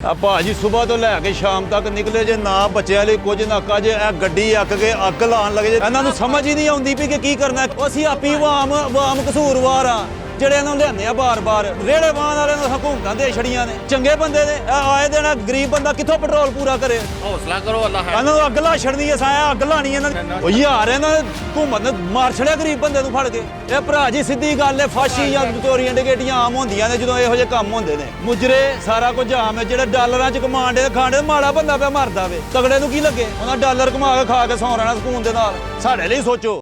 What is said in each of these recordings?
ਭਾਜੀ ਸਵੇਰ ਤੋਂ ਲੈ ਕੇ ਸ਼ਾਮ ਤੱਕ ਨਿਕਲੇ ਜੇ ਨਾ ਬੱਚਿਆਂ ਲਈ ਕੁਝ ਨਾ ਕਾਜ ਇਹ ਗੱਡੀ ਅੱਕ ਕੇ ਅੱਗ ਲਾਉਣ ਲੱਗੇ ਜੇ ਇਹਨਾਂ ਨੂੰ ਸਮਝ ਹੀ ਨਹੀਂ ਆਉਂਦੀ ਵੀ ਕਿ ਕੀ ਕਰਨਾ ਅਸੀਂ ਆਪੀ ਵਾਮ ਕਸੂਰਵਾਰ ਆ ਜਿਹੜੇ ਇਹਨਾਂ ਨੂੰ ਲਿਆਉਂਦੇ ਆ ਬਾਰ-ਬਾਰ ਰੇੜੇ ਵਾਹਨ ਵਾਲਿਆਂ ਨੂੰ ਹਕੂਮਤਾਂ ਦੇ ਛੜੀਆਂ ਨੇ ਚੰਗੇ ਬੰਦੇ ਨੇ ਆਏ ਦੇਣਾ ਗਰੀਬ ਬੰਦਾ ਕਿੱਥੋਂ ਪੈਟਰੋਲ ਪੂਰਾ ਕਰੇ ਹੌਸਲਾ ਕਰੋ ਅੱਲਾ ਹੈ ਇਹਨਾਂ ਨੂੰ ਅੱਗ ਲਾ ਛੜਨੀ ਐ ਸਾਇਆ ਅੱਗ ਲਾਣੀ ਇਹਨਾਂ ਉਹ ਯਾਰ ਇਹਨਾਂ ਹਕੂਮਤ ਨੇ ਮਾਰ ਛੜਿਆ ਗਰੀਬ ਬੰਦੇ ਨੂੰ ਫੜ ਕੇ ਇਹ ਭਰਾ ਜੀ ਸਿੱਧੀ ਗੱਲ ਹੈ ਫਾਸ਼ੀ ਜਾਂ ਚੋਰੀਆਂ ਡਕੈਤੀਆਂ ਆਮ ਹੁੰਦੀਆਂ ਨੇ ਜਦੋਂ ਇਹੋ ਜਿਹੇ ਕੰਮ ਹੁੰਦੇ ਨੇ ਮੁਜਰੇ ਸਾਰਾ ਕੁਝ ਆਮ ਹੈ ਜਿਹੜਾ ਡਾਲਰਾਂ 'ਚ ਕਮਾਂਡੇ ਖਾਂਡੇ ਮਾੜਾ ਬੰਦਾ ਪਿਆ ਮਰਦਾ ਵੇ ਤਗੜੇ ਨੂੰ ਕੀ ਲੱਗੇ ਉਹਨਾਂ ਡਾਲਰ ਕਮਾ ਕੇ ਖਾ ਕੇ ਸੌਂ ਰਹਿਣਾ ਸਕੂਨ ਦੇ ਨਾਲ ਸਾਡੇ ਲਈ ਸੋਚੋ।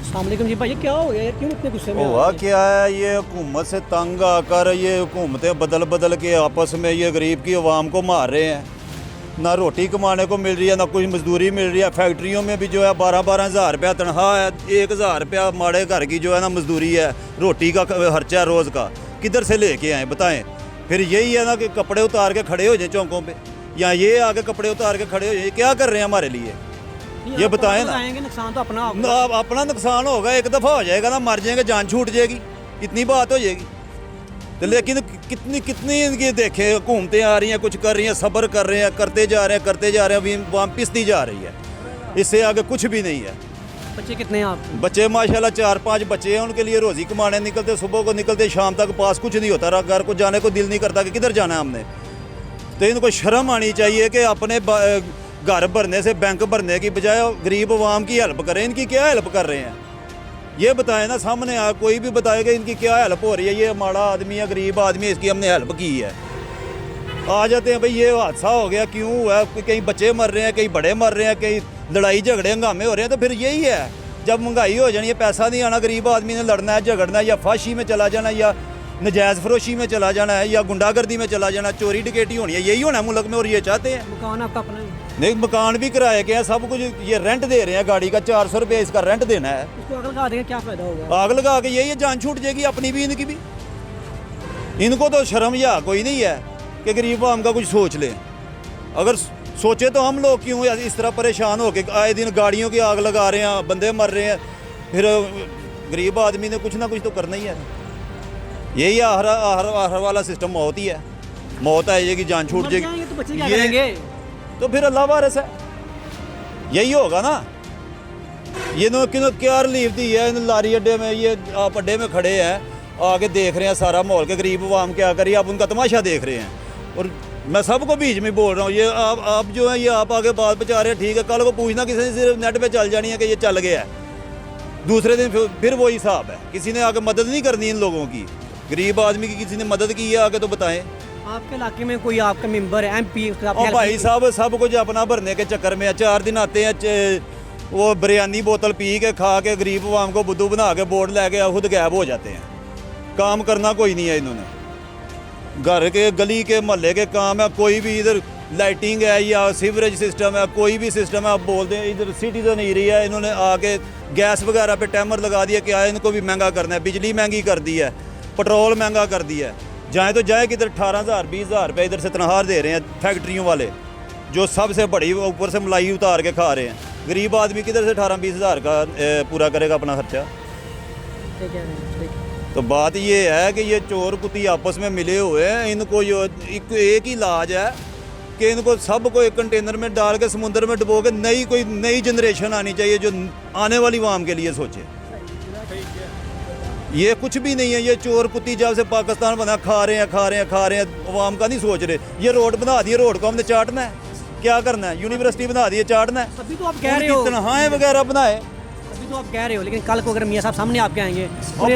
अस्सलामुअलैकुम जी भाई क्या हो गया यार क्यों इतने गुस्से में हुआ क्या है ये हुकूमत से तंग आकर ये हुकूमतें बदल बदल के आपस में ये गरीब की आवाम को मार रहे हैं ना रोटी कमाने को मिल रही है ना कुछ मजदूरी मिल रही है फैक्ट्रियों में भी जो है 12-12 हज़ार रुपया तनख्वाह है 1,000 रुपया माड़े घर की जो है ना मजदूरी है रोटी का खर्चा है रोज़ का किधर से लेके आए बताएं। फिर यही है ना कि कपड़े उतार के खड़े हो जाए चौकों पे या ये आके कपड़े उतार के खड़े हो जाए क्या कर रहे हैं हमारे लिए ये बताएं ना। नुकसान तो अपना अपना नुकसान होगा एक दफ़ा हो जाएगा ना मर जाएंगे जान छूट जाएगी इतनी बात हो जाएगी तो लेकिन कितनी इनकी देखें हुकूमतें आ रही हैं कुछ कर रही हैं सब्र कर रहे हैं करते जा रहे हैं अभी वहाँ पिसती जा रही है इससे आगे कुछ भी नहीं है। बच्चे कितने हैं आप? बच्चे माशाल्लाह 4-5 बच्चे हैं उनके लिए रोज़ी कमाने निकलते सुबह को निकलते शाम तक पास कुछ नहीं होता घर को जाने को दिल नहीं करता कि किधर जाना है हमने तो इनको शर्म आनी चाहिए कि अपने घर भरने से बैंक भरने की बजाय गरीब आवाम की हेल्प करें। इनकी क्या हेल्प कर रहे हैं ये बताएं ना सामने कोई भी बताएगा इनकी क्या हेल्प हो रही है ये माड़ा आदमी है गरीब आदमी इसकी हमने हेल्प की है आ जाते हैं भाई ये हादसा हो गया क्यों हुआ कहीं बच्चे मर रहे हैं कहीं बड़े मर रहे हैं कहीं लड़ाई झगड़े हंगामे हो रहे हैं तो फिर यही है जब महंगाई हो जानी है पैसा नहीं आना गरीब आदमी ने लड़ना है झगड़ना है या फांसी में चला जाना या नजायज़ फरोशी में चला जाना है या गुंडागर्दी में चला जाना चोरी डकैती होनी है यही होना है मुल्क में और ये चाहते हैं। मकान आपका अपना है? नहीं मकान भी किराए के हैं सब कुछ ये रेंट दे रहे हैं गाड़ी का 400 रुपये इसका रेंट देना है इसको आग लगा देंगे क्या फ़ायदा होगा? आग लगा के यही जान छूट जाएगी अपनी भी इनकी भी इनको तो शर्म या कोई नहीं है कि गरीब आम का कुछ सोच लें अगर सोचे तो हम लोग क्यों इस तरह परेशान हो के आए दिन गाड़ियों की आग लगा रहे हैं बंदे मर रहे हैं फिर गरीब आदमी ने कुछ ना कुछ तो करना ही है यही आहर वाला सिस्टम मौत ही है मौत आएगी जान छूट जाएगी तो बच्चे क्या करेंगे? तो फिर अल्लाह वारिस है यही होगा ना। ये क्या रिलीफ दी है इन लारी अड्डे में ये आप अड्डे में खड़े हैं आगे देख रहे हैं सारा माहौल के गरीब आवाम क्या करिए आप उनका तमाशा देख रहे हैं और मैं सबको बीच में बोल रहा हूँ ये आप जो है ये आप आगे बात बचा रहे हैं ठीक है कल को पूछना किसी से सिर्फ नेट पे चल जानी है कि ये चल गया है दूसरे दिन फिर वही हिसाब है किसी ने आगे मदद नहीं करनी इन लोगों की गरीब आदमी की किसी ने मदद की है आगे तो बताएं। आपके इलाके में कोई आपका मेंबर है MP? और भाई साहब सब कुछ अपना भरने के चक्कर में 4 दिन आते हैं वो बिरयानी बोतल पी के खा के गरीब आवाम को बुद्धू बना के बोर्ड लेके खुद गायब हो जाते हैं काम करना कोई नहीं है इन्होंने घर के गली के मोहल्ले के काम है कोई भी इधर लाइटिंग है या सीवरेज सिस्टम है कोई भी सिस्टम है आप बोलते हैं इधर सिटीजन एरिया है इन्होंने आके गैस वगैरह पे टाइमर लगा दिया क्या है इनको भी महंगा करना है बिजली महंगी कर दी है पेट्रोल महंगा कर दिया है जाए तो जाए किधर 18,000 20,000 रुपये इधर से तनख्वाह दे रहे हैं फैक्ट्रियों वाले जो सबसे बड़ी ऊपर से मलाई उतार के खा रहे हैं गरीब आदमी किधर से 18-20 हज़ार का पूरा करेगा अपना खर्चा। तो बात ये है कि ये चोर कुत्ती आपस में मिले हुए हैं इनको जो एक ही इलाज है कि इनको सबको एक कंटेनर में डाल के समुद्र में डुबो के कोई नई जनरेशन आनी चाहिए जो आने वाली आवाम के लिए सोचे ये कुछ भी नहीं है ये चोर कुत्ती जब से पाकिस्तान बना खा रहे हैं अवाम का नहीं सोच रहे ये रोड बना दिए रोड को हमने चाटना है क्या करना है यूनिवर्सिटी बना दी है चाटना है अभी तो आप कह रहे हो तनख्वाहें वगैरह बनाए अभी तो आप कह रहे हो लेकिन कल को अगर मियाँ साहब सामने आपके आएंगे और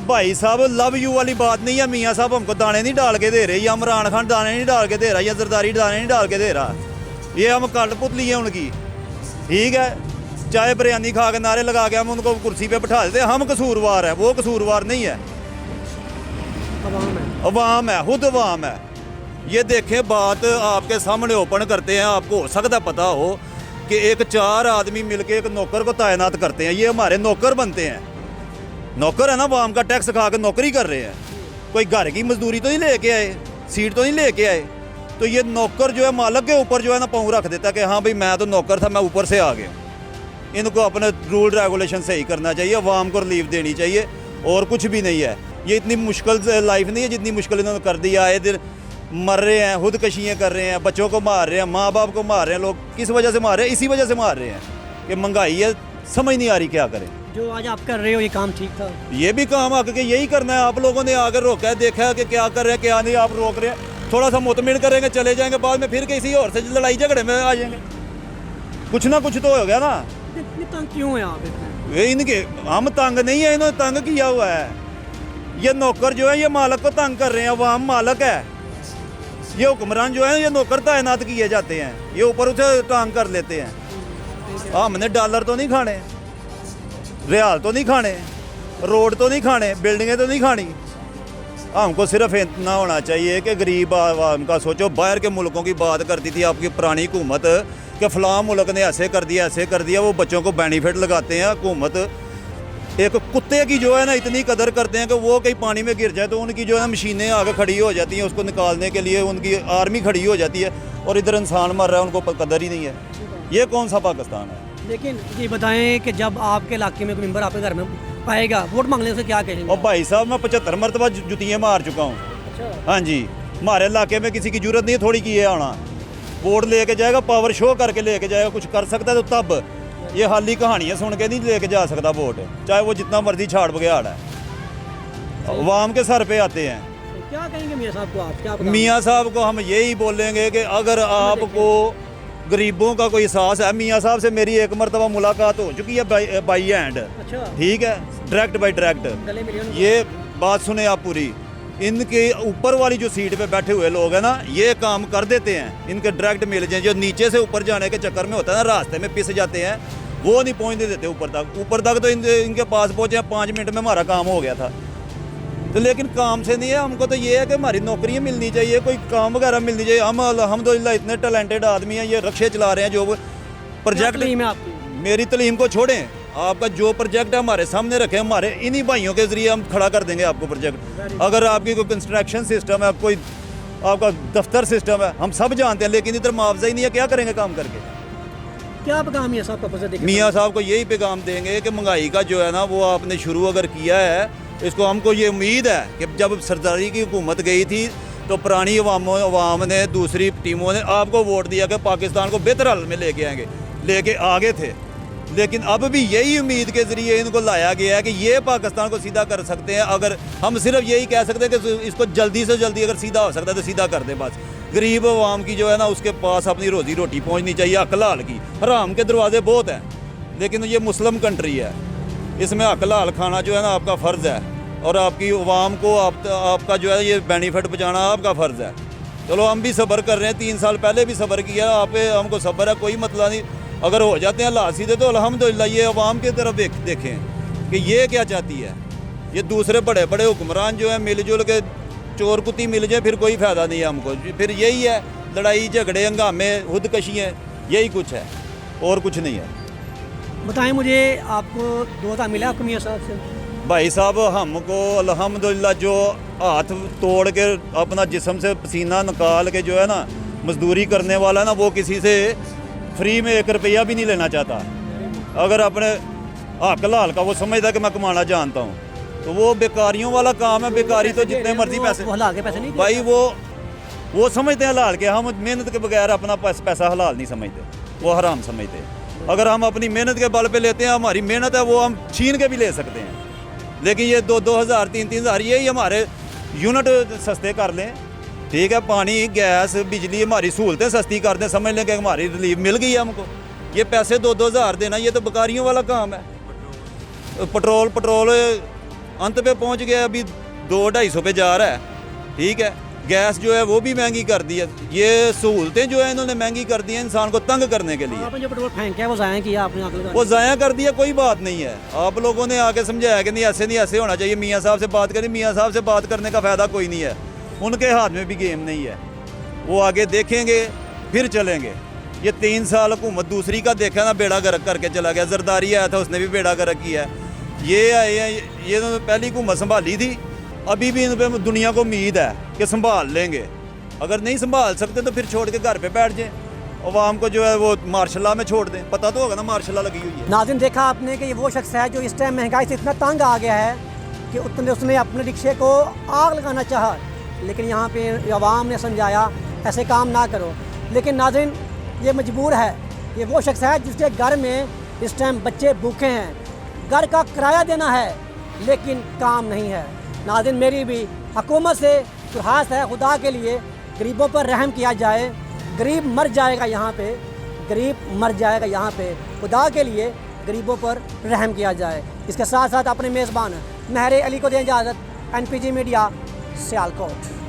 भाई साहब लव यू वाली बात नहीं है मियाँ साहब हमको दाने नहीं डाल के दे रहे या इमरान खान दाने नहीं डाल के दे रहा या जरदारी दाने नहीं डाल के दे रहा ये हम कठपुतली है उनकी ठीक है चाहे बिरयानी खा के नारे लगा के हम उनको कुर्सी पे बिठा देते हम कसूरवार है वो कसूरवार नहीं है अवाम है खुद अवाम है। ये देखें बात आपके सामने ओपन करते हैं आपको हो सकता पता हो कि एक 4 आदमी मिलके एक नौकर को तैनात करते हैं ये हमारे नौकर बनते हैं नौकर है ना अवाम का टैक्स खा के नौकरी कर रहे हैं कोई घर की मजदूरी तो नहीं लेके आए सीट तो नहीं लेके आए तो ये नौकर जो है मालिक के ऊपर जो है ना पाँव रख देता कि हाँ भाई मैं तो नौकर था मैं ऊपर से आ गया इनको अपने रूल रेगुलेशन सही करना चाहिए अवाम को रिलीफ देनी चाहिए और कुछ भी नहीं है। ये इतनी मुश्किल लाइफ नहीं है जितनी मुश्किल इन्होंने कर दी है। आए दिन मर रहे हैं, खुदकशियाँ कर रहे हैं, बच्चों को मार रहे हैं, माँ बाप को मार रहे हैं। लोग किस वजह से मार रहे हैं? इसी वजह से मार रहे हैं कि महंगाई है, समझ नहीं आ रही क्या करें। जो आज आप कर रहे हो ये काम ठीक था? ये भी काम आके यही करना है। आप लोगों ने आकर रोका है, देखा है कि क्या कर रहे हैं क्या नहीं, आप रोक रहे हैं। थोड़ा सा मुतमिन करेंगे, चले जाएंगे, बाद में फिर किसी और से लड़ाई झगड़े में आ जाएंगे। कुछ ना कुछ तो हो गया ना। इतनी तंग क्यों है आप इतने? ये इनके, हम तंग नहीं है, इन्होंने तंग किया हुआ है। ये नौकर जो है ये मालक को तंग कर रहे हैं। अवाम मालक है, ये हुक्मरान जो है ये नौकर तैनात किए जाते हैं, ये ऊपर उसे टांग कर लेते हैं। हमने डॉलर तो नहीं खाने, रियाल तो नहीं खाने, रोड तो नहीं खाने, बिल्डिंगें तो नहीं खानी। हमको सिर्फ इतना होना चाहिए कि गरीब आवाम का सोचो। बाहर के मुल्कों की बात करती थी आपकी पुरानी हुकूमत कि फ़लाँ मुल्क ने ऐसे कर दिया ऐसे कर दिया, वो बच्चों को बेनिफिट लगाते हैं। हुकूमत एक कुत्ते की जो है ना इतनी कदर करते हैं कि वो कहीं पानी में गिर जाए तो उनकी जो है मशीनें आगे खड़ी हो जाती हैं उसको निकालने के लिए, उनकी आर्मी खड़ी हो जाती है, और इधर इंसान मर रहा है, उनको कदर ही नहीं है। ये कौन सा पाकिस्तान है? लेकिन ये बताएं कि जब आपके इलाके में कोई मेंबर आपके घर में आएगा वोट मांगने से क्या कहेंगे? और भाई साहब मैं 75 मरतबा जुतियाँ मार चुका हूँ। अच्छा। हाँ जी, हमारे इलाके में किसी की जरूरत नहीं है थोड़ी की है आना। वोट लेके जाएगा, पावर शो करके लेके जाएगा, कुछ कर सकता है तो तब। ये हाली कहानियाँ सुन के नहीं लेके जा सकता वोट, चाहे वो जितना मर्जी छाड़ बगैड़ है। अवाम के सर पे आते हैं। तो क्या कहेंगे मियाँ साहब को आप? क्या बताएं? मियाँ साहब को हम यही बोलेंगे कि अगर आपको गरीबों का कोई एहसास है, मियाँ साहब से मेरी एक मरतबा मुलाकात हो चुकी है बाई हैंड, अच्छा। ठीक है, डायरेक्ट बाई डायरेक्ट। गले मिले उनको? ये बात सुने आप पूरी। इनके ऊपर वाली जो सीट पे बैठे हुए लोग हैं ना, ये काम कर देते हैं। इनके डायरेक्ट मिल जाए। जो नीचे से ऊपर जाने के चक्कर में होता है ना, रास्ते में पिस जाते हैं, वो नहीं पहुंचने देते ऊपर तक। ऊपर तक तो इनके पास पहुंचे 5 मिनट में हमारा काम हो गया था। तो लेकिन काम से नहीं है, हमको तो ये है कि हमारी नौकरियां मिलनी चाहिए, कोई काम वगैरह मिलनी चाहिए। हम अल्हम्दुलिल्लाह इतने टैलेंटेड आदमी हैं, ये रक्शे चला रहे हैं। जो प्रोजेक्ट तलीम है आपकी? मेरी तलीम को छोड़ें, आपका जो प्रोजेक्ट है हमारे सामने रखे, हमारे इन्हीं भाइयों के जरिए हम खड़ा कर देंगे आपको प्रोजेक्ट। अगर आपकी कोई कंस्ट्रक्शन सिस्टम है, कोई आपका दफ्तर सिस्टम है, हम सब जानते हैं, लेकिन इधर मुआवजा ही नहीं है, क्या करेंगे काम करके? क्या पैगाम मियाँ साहब का पसंद है? मियाँ साहब को यही पैगाम देंगे कि महंगाई का जो है ना वो आपने शुरू अगर किया है, इसको हमको ये उम्मीद है कि जब सरदारी की हुकूमत गई थी तो पुरानी अवाम ने, दूसरी टीमों ने आपको वोट दिया कि पाकिस्तान को बेहतर हाल में लेके आएंगे, लेके आगे थे। लेकिन अब भी यही उम्मीद के ज़रिए इनको लाया गया है कि ये पाकिस्तान को सीधा कर सकते हैं। अगर हम सिर्फ यही कह सकते हैं कि इसको जल्दी से जल्दी अगर सीधा हो सकता है तो सीधा कर दें बस। गरीब अवाम की जो है ना उसके पास अपनी रोज़ी रोटी पहुंचनी चाहिए। हक हलाल की, हराम के दरवाजे बहुत हैं, लेकिन ये मुस्लिम कंट्री है, इसमें हक हलाल खाना जो है ना आपका फ़र्ज़ है, और आपकी अवाम को आपका जो है ये बेनिफिट पहुँचाना आपका फ़र्ज़ है। चलो हम भी सब्र कर रहे हैं, 3 साल पहले भी सब्र किया, आप हमको सब्र है, कोई मतलब नहीं। अगर हो जाते हैं हालात सीधे तो अल्हम्दुलिल्लाह ये अवाम की तरफ देखें कि ये क्या चाहती है। ये दूसरे बड़े बड़े हुक्मरान जो है मिलजुल के चोर कुत्ती मिल जाए फिर कोई फ़ायदा नहीं है हमको। फिर यही है, लड़ाई झगड़े हंगामे खुदकशियाँ, यही कुछ है और कुछ नहीं है। बताएं मुझे, आपको 2 मिला आपको मियाँ साहब से? भाई साहब हमको अल्हम्दुलिल्लाह जो हाथ तोड़ के अपना जिस्म से पसीना निकाल के जो है ना मजदूरी करने वाला है ना, वो किसी से फ्री में 1 रुपया भी नहीं लेना चाहता। अगर अपने हक हलाल का वो समझता कि मैं कमाना जानता हूँ, तो वो बेकारियों वाला काम है। बेकारी तो जितने मर्जी पैसे, हलाल के पैसे नहीं भाई वो समझते हैं हलाल के। हम मेहनत के बगैर अपना पैसा हलाल नहीं समझते, वो हराम समझते हैं। अगर हम अपनी मेहनत के बल पे लेते हैं, हमारी मेहनत है वो हम छीन के भी ले सकते हैं। लेकिन ये 2-2 हज़ार 3-3 हज़ार यही हमारे यूनिट सस्ते कर लें, ठीक है, पानी गैस बिजली हमारी सहूलतें सस्ती कर दें, समझ लें कि हमारी रिलीफ मिल गई है हमको। ये पैसे 2-2 हज़ार देना ये तो बेकारियों वाला काम है। पेट्रोल अंत पे पहुंच गया, अभी 200-250 पे जा रहा है, ठीक है। गैस जो है वो भी महंगी कर दी है। ये सहूलतें जो है इन्होंने महंगी कर दी हैं इंसान को तंग करने के लिए। आपने जो पेट्रोल फेंका है वो ज़ाया किया आपने? आगे वो ज़ाया कर दिया, कोई बात नहीं है। आप लोगों ने आके समझाया कि नहीं ऐसे होना चाहिए। मियाँ साहब से बात करें, मियाँ साहब से बात करने का फ़ायदा कोई नहीं है, उनके हाथ में भी गेम नहीं है। वो आगे देखेंगे फिर चलेंगे। ये 3 साल हुकूमत दूसरी का देखा ना, बेड़ा गर्क करके चला गया। जरदारी आया था, उसने भी बेड़ा गर्क किया है। ये आए हैं, ये पहली हुकूमत संभाली थी, अभी भी इन पर दुनिया को उम्मीद है कि संभाल लेंगे। अगर नहीं संभाल सकते तो फिर छोड़ के घर पे बैठ जाएं, अवाम को जो है वो मार्शल में छोड़ दें। पता तो होगा ना मार्शल लगी हुई है। नाज़रीन, देखा आपने कि ये वो शख्स है जो इस टाइम महंगाई से इतना तंग आ गया है कि उसने अपने रिक्शे को आग लगाना चाहा, लेकिन यहाँ पे आवाम ने समझाया ऐसे काम ना करो। लेकिन नाज़रीन, ये मजबूर है, ये वो शख्स है जिसके घर में इस टाइम बच्चे भूखे हैं, घर का किराया देना है लेकिन काम नहीं है। नाज़रीन, मेरी भी हुकूमत से दरख्वास्त है, खुदा के लिए गरीबों पर रहम किया जाए। गरीब मर जाएगा यहाँ पे, गरीब मर जाएगा यहाँ पे, खुदा के लिए गरीबों पर रहम किया जाए। इसके साथ साथ अपने मेज़बान महरे अली को दें इजाज़त। NPG media, Sialkot.